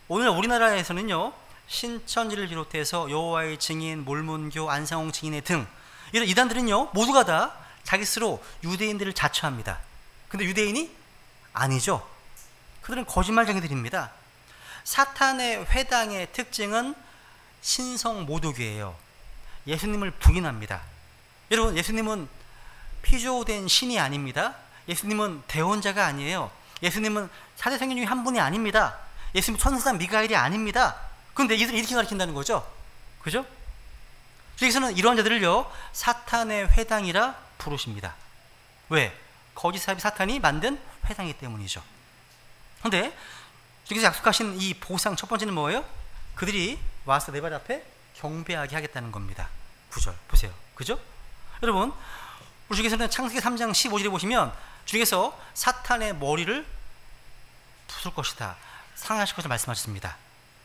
오늘 우리나라에서는요, 신천지를 비롯해서 여호와의 증인, 몰몬교, 안상홍 증인의 등 이런 이단들은요, 모두가 다 자기 스스로 유대인들을 자처합니다. 근데 유대인이 아니죠. 그들은 거짓말쟁이들입니다. 사탄의 회당의 특징은 신성 모독이에요. 예수님을 부인합니다. 여러분, 예수님은 피조된 신이 아닙니다. 예수님은 대원자가 아니에요. 예수님은 사대 성인 중에 한 분이 아닙니다. 예수님 천사 미가엘이 아닙니다. 그런데 이들이 이렇게 가르친다는 거죠. 그죠? 주께서는 이러한 자들을요, 사탄의 회당이라 부르십니다. 왜? 거짓 사업이 사탄이 만든 회당이기 때문이죠. 그런데 주께서 약속하신 이 보상 첫 번째는 뭐예요? 그들이 와서 내 발 앞에 경배하게 하겠다는 겁니다. 9절 보세요. 그죠? 여러분, 우리 주께서는 창세기 3장 15절에 보시면 주께서 사탄의 머리를 부술 것이다, 상하실 것을 말씀하셨습니다.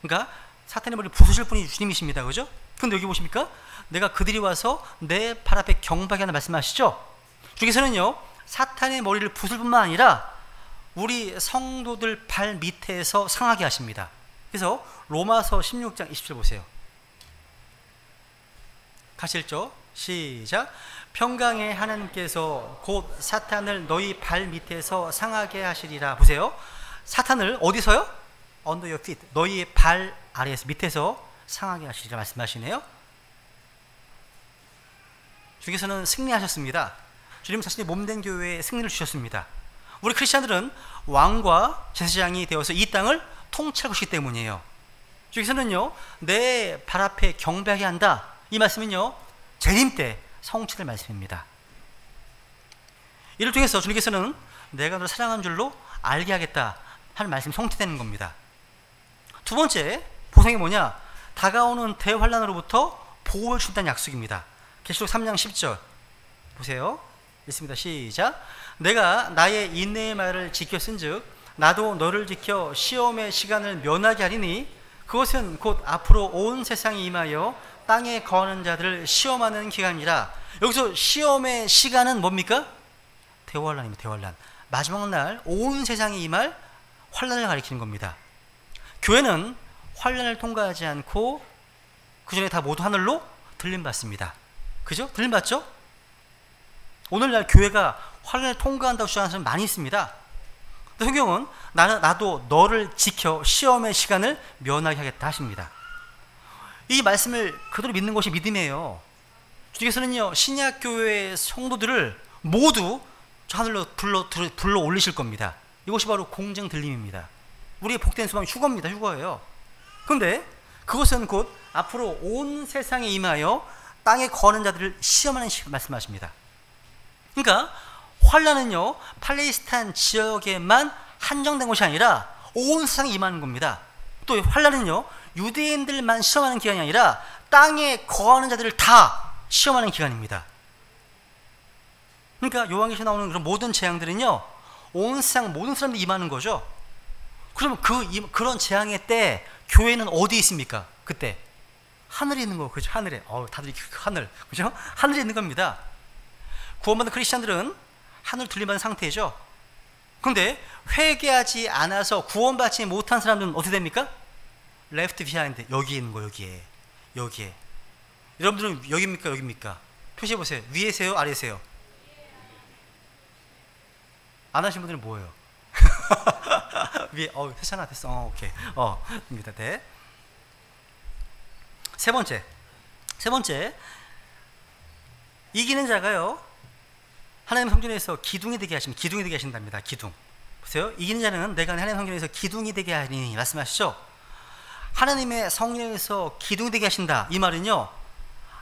그러니까 사탄의 머리를 부수실 분이 주님이십니다. 그죠? 근데 여기 보십니까? 내가 그들이 와서 내 발 앞에 경배하게 하는 말씀하시죠? 주께서는요, 사탄의 머리를 부술 뿐만 아니라 우리 성도들 발 밑에서 상하게 하십니다. 그래서 로마서 16장 20절 보세요. 같이 읽죠? 시작. 평강의 하나님께서 곧 사탄을 너희 발 밑에서 상하게 하시리라. 보세요. 사탄을 어디서요? Under your feet, 너희의 발 아래에서, 밑에서 상하게 하시리라 말씀하시네요. 주께서는 승리하셨습니다. 주님 자신이 몸된 교회에 승리를 주셨습니다. 우리 크리스찬들은 왕과 제사장이 되어서 이 땅을 통치하고 있기 때문이에요. 주께서는요, 내 발 앞에 경배하게 한다, 이 말씀은요, 재림 때 성취될 말씀입니다. 이를 통해서 주님께서는 내가 너를 사랑한 줄로 알게 하겠다 하는 말씀이 성취되는 겁니다. 두 번째 보상이 뭐냐? 다가오는 대환란으로부터 보호해 준다는 약속입니다. 계시록 3장 10절 보세요. 읽습니다. 시작. 내가 나의 인내의 말을 지켰은즉 나도 너를 지켜 시험의 시간을 면하게 하리니 그것은 곧 앞으로 온 세상에 임하여 땅에 거하는 자들을 시험하는 기간이라. 여기서 시험의 시간은 뭡니까? 대환란입니다. 대환란. 마지막 날 온 세상에 임할 환란을 가리키는 겁니다. 교회는 환란을 통과하지 않고 그 전에 다 모두 하늘로 들림받습니다. 그죠? 들림받죠? 오늘날 교회가 환란을 통과한다고 주장하는 사람 많이 있습니다. 성경은 나도 너를 지켜 시험의 시간을 면하게 하겠다 하십니다. 이 말씀을 그대로 믿는 것이 믿음이에요. 주께서는요, 신약교회의 성도들을 모두 저 하늘로 불러 올리실 겁니다. 이것이 바로 공정 들림입니다. 우리의 복된 소망이 휴거입니다. 휴거예요. 그런데 그것은 곧 앞으로 온 세상에 임하여 땅에 거하는 자들을 시험하는 시간 말씀하십니다. 그러니까 환란은요, 팔레스타인 지역에만 한정된 것이 아니라 온 세상에 임하는 겁니다. 또 환란은요, 유대인들만 시험하는 기간이 아니라 땅에 거하는 자들을 다 시험하는 기간입니다. 그러니까 요한계시에 나오는 그런 모든 재앙들은요, 온 세상 모든 사람들이 임하는 거죠. 그러면 그런 재앙의 때 교회는 어디 있습니까? 그때 하늘에 있는 거, 그죠? 하늘에. 다들 하늘, 그죠? 하늘에 있는 겁니다. 구원받은 크리스천들은 하늘 들림받은 상태죠. 그런데 회개하지 않아서 구원받지 못한 사람들은 어떻게 됩니까? left behind. 여기에 있는 거예요. 여기에. 여러분들은 여기입니까? 여기입니까? 표시해 보세요. 위에세요? 아래세요? 안 하신 분들은 뭐예요? 위에. 됐잖아. 됐어. 오케이. 입니다. 네. 세 번째, 이기는 자가요, 하나님 성전에서 기둥이 되게 하신답니다. 기둥. 보세요. 이기는 자는 내가 하나님 성전에서 기둥이 되게 하리니 말씀하시죠. 하나님의 성전에서 기둥이 되게 하신다. 이 말은요,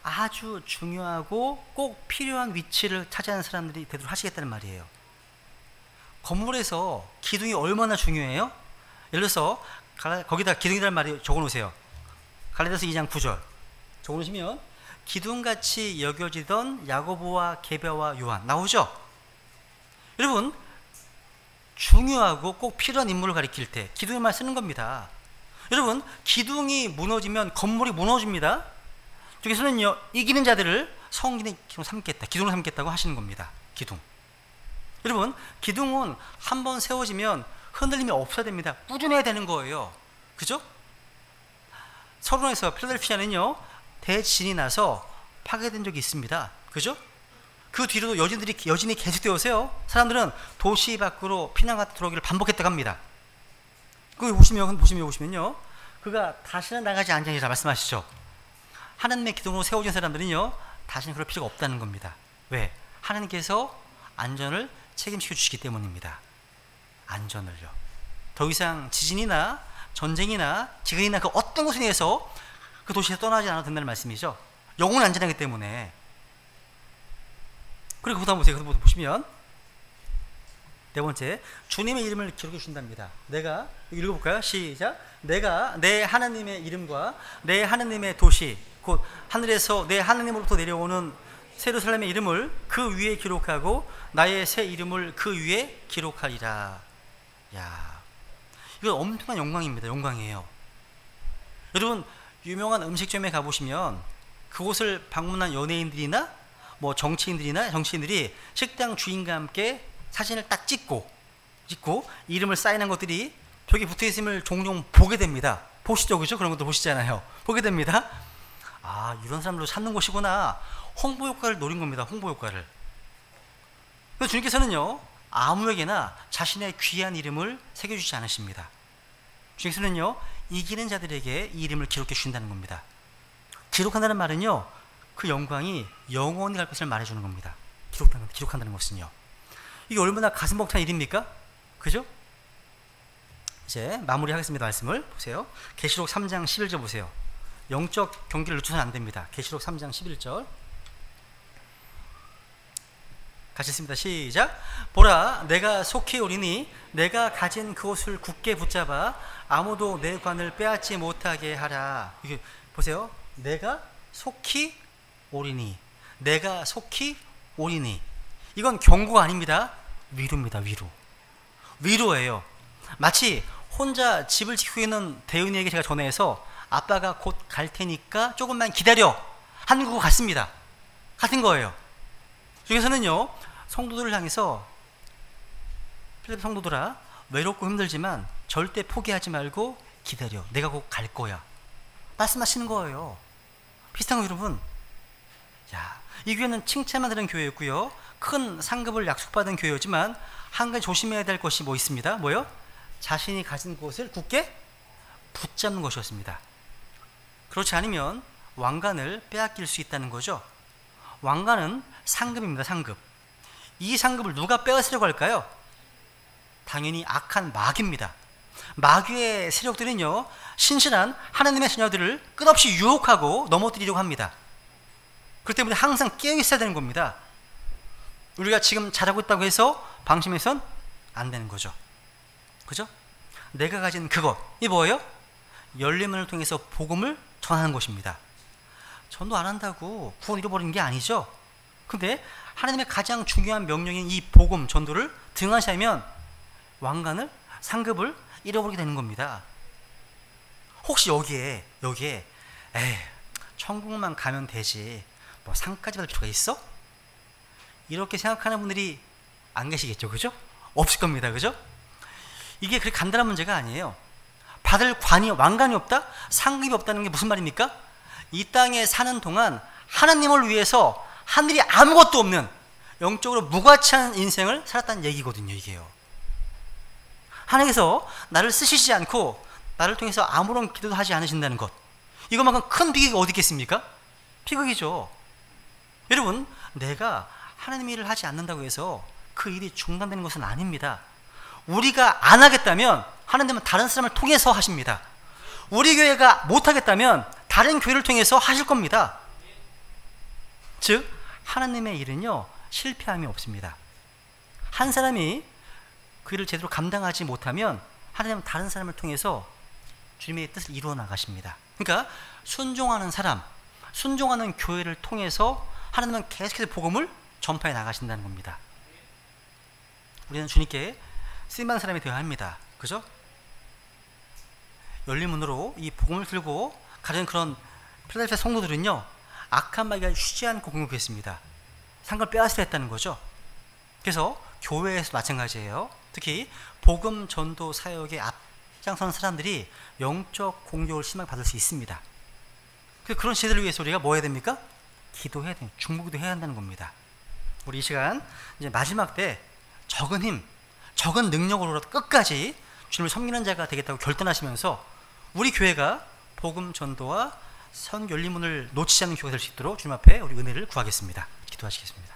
아주 중요하고 꼭 필요한 위치를 차지하는 사람들이 되도록 하시겠다는 말이에요. 건물에서 기둥이 얼마나 중요해요? 예를 들어서 거기다 기둥이라는 말이 적어놓으세요. 갈라디아서 2장 9절 적어놓으시면 기둥같이 여겨지던 야고보와 게바와 요한 나오죠? 여러분, 중요하고 꼭 필요한 인물을 가리킬 때 기둥의 말 쓰는 겁니다. 여러분, 기둥이 무너지면 건물이 무너집니다. 여기서는요, 이기는 자들을 성전의 기둥으로 삼겠다고 하시는 겁니다. 기둥. 여러분, 기둥은 한번 세워지면 흔들림이 없어야 됩니다. 꾸준해야 되는 거예요. 그죠? 서론에서 필라델피아는요, 대지진이 나서 파괴된 적이 있습니다. 그죠? 그 뒤로도 여진이 계속되어서요, 사람들은 도시 밖으로 피난가 들어오기를 반복했다고 합니다. 거기 보시면요, 그가 다시는 나가지 않으리라 말씀하시죠. 하나님의 기둥으로 세워진 사람들은요, 다시는 그럴 필요가 없다는 겁니다. 왜? 하나님께서 안전을 책임지켜 주시기 때문입니다. 안전을요. 더 이상 지진이나 전쟁이나 지근이나 그 어떤 것에 의해서 그 도시에서 떠나지 않아도 된다는 말씀이죠. 영혼은 안전하기 때문에. 그리고 그 다음 보세요. 그거 보시면 네 번째, 주님의 이름을 기록해 주신답니다. 내가 읽어볼까요? 시작. 내가 내 하나님의 이름과 내 하나님의 도시, 곧 하늘에서 내 하나님으로부터 내려오는 세루살렘의 이름을 그 위에 기록하고 나의 새 이름을 그 위에 기록하리라. 야, 이건 엄청난 영광입니다. 영광이에요. 여러분, 유명한 음식점에 가보시면 그곳을 방문한 연예인들이나 뭐 정치인들이 식당 주인과 함께 사진을 딱 찍고 이름을 사인한 것들이 벽에 붙어 있음을 종종 보게 됩니다. 보시죠, 그죠? 그런 것도 보시잖아요. 보게 됩니다. 아, 이런 사람들로 찾는 곳이구나. 홍보 효과를 노린 겁니다. 홍보 효과를. 그래서 주님께서는요, 아무에게나 자신의 귀한 이름을 새겨주지 않으십니다. 주님께서는요, 이기는 자들에게 이 이름을 기록해 주신다는 겁니다. 기록한다는 말은요, 그 영광이 영원히 갈 것을 말해주는 겁니다. 기록한다는 것은요. 이게 얼마나 가슴 벅찬 일입니까? 그죠? 이제 마무리하겠습니다. 말씀을 보세요. 계시록 3장 11절 보세요. 영적 경기를 늦춰서는 안 됩니다. 계시록 3장 11절 같이 읽습니다. 시작. 보라, 내가 속히 오리니 내가 가진 그것을 굳게 붙잡아 아무도 내 관을 빼앗지 못하게 하라. 이게 보세요. 내가 속히 오리니, 내가 속히 오리니. 이건 경고가 아닙니다. 위로입니다. 위로예요. 마치 혼자 집을 지키고 있는 대은이에게 제가 전화해서 아빠가 곧 갈 테니까 조금만 기다려 하는 것 같습니다. 같은 거예요. 여기서는요, 성도들을 향해서 필리핀 성도들아, 외롭고 힘들지만 절대 포기하지 말고 기다려. 내가 곧 갈 거야. 말씀하시는 거예요. 비슷한 거 여러분. 야, 이 교회는 칭찬만 드는 교회였고요. 큰 상급을 약속받은 교회였지만 한 가지 조심해야 될 것이 뭐 있습니다. 뭐요? 자신이 가진 곳을 굳게 붙잡는 것이었습니다. 그렇지 않으면 왕관을 빼앗길 수 있다는 거죠. 왕관은 상급입니다. 상급. 이 상급을 누가 빼앗으려고 할까요? 당연히 악한 마귀입니다. 마귀의 세력들은요, 신실한 하나님의 자녀들을 끝없이 유혹하고 넘어뜨리려고 합니다. 그렇기 때문에 항상 깨어 있어야 되는 겁니다. 우리가 지금 잘하고 있다고 해서 방심해선 안 되는 거죠. 그죠? 내가 가진 그것, 이 뭐예요? 열림을 통해서 복음을 전하는 것입니다. 전도 안 한다고 구원 잃어버리는 게 아니죠. 근데 하나님의 가장 중요한 명령인 이 복음 전도를 등한시하면 왕관을, 상급을 잃어버리게 되는 겁니다. 혹시 여기에 천국만 가면 되지 뭐 상까지 받을 필요가 있어? 이렇게 생각하는 분들이 안 계시겠죠, 그죠? 없을 겁니다, 그죠? 이게 그렇게 간단한 문제가 아니에요. 받을 관이 왕관이 없다? 상급이 없다는 게 무슨 말입니까? 이 땅에 사는 동안 하나님을 위해서 하늘이 아무것도 없는 영적으로 무가치한 인생을 살았다는 얘기거든요, 이게요. 하나님께서 나를 쓰시지 않고 나를 통해서 아무런 기도도 하지 않으신다는 것, 이것만큼 큰 비극이 어디 있겠습니까? 비극이죠. 여러분, 내가 하나님 일을 하지 않는다고 해서 그 일이 중단되는 것은 아닙니다. 우리가 안 하겠다면 하나님은 다른 사람을 통해서 하십니다. 우리 교회가 못하겠다면 다른 교회를 통해서 하실 겁니다. 즉 하나님의 일은요, 실패함이 없습니다. 한 사람이 그 일을 제대로 감당하지 못하면 하나님은 다른 사람을 통해서 주님의 뜻을 이루어 나가십니다. 그러니까 순종하는 사람, 순종하는 교회를 통해서 하나님은 계속해서 복음을 전파해 나가신다는 겁니다. 우리는 주님께 쓰임받는 사람이 되어야 합니다. 그죠? 열린 문으로 이 복음을 들고 가는 그런 필라델피아 성도들은요, 악한 마귀가 쉬지 않고 공격했습니다. 상을 빼앗으려 했다는 거죠. 그래서 교회에서 마찬가지예요. 특히 복음 전도 사역에 앞장선 사람들이 영적 공격을 심하게 받을 수 있습니다. 그런 시대를 위해서 우리가 뭐 해야 됩니까? 기도해야 돼요. 중보기도 해야 한다는 겁니다. 우리 이 시간 이제 마지막 때 적은 힘, 적은 능력으로라도 끝까지 주님을 섬기는 자가 되겠다고 결단하시면서 우리 교회가 복음 전도와 선 열린 문을 놓치지 않는 교회가 될 수 있도록 주님 앞에 우리 은혜를 구하겠습니다. 기도하시겠습니다.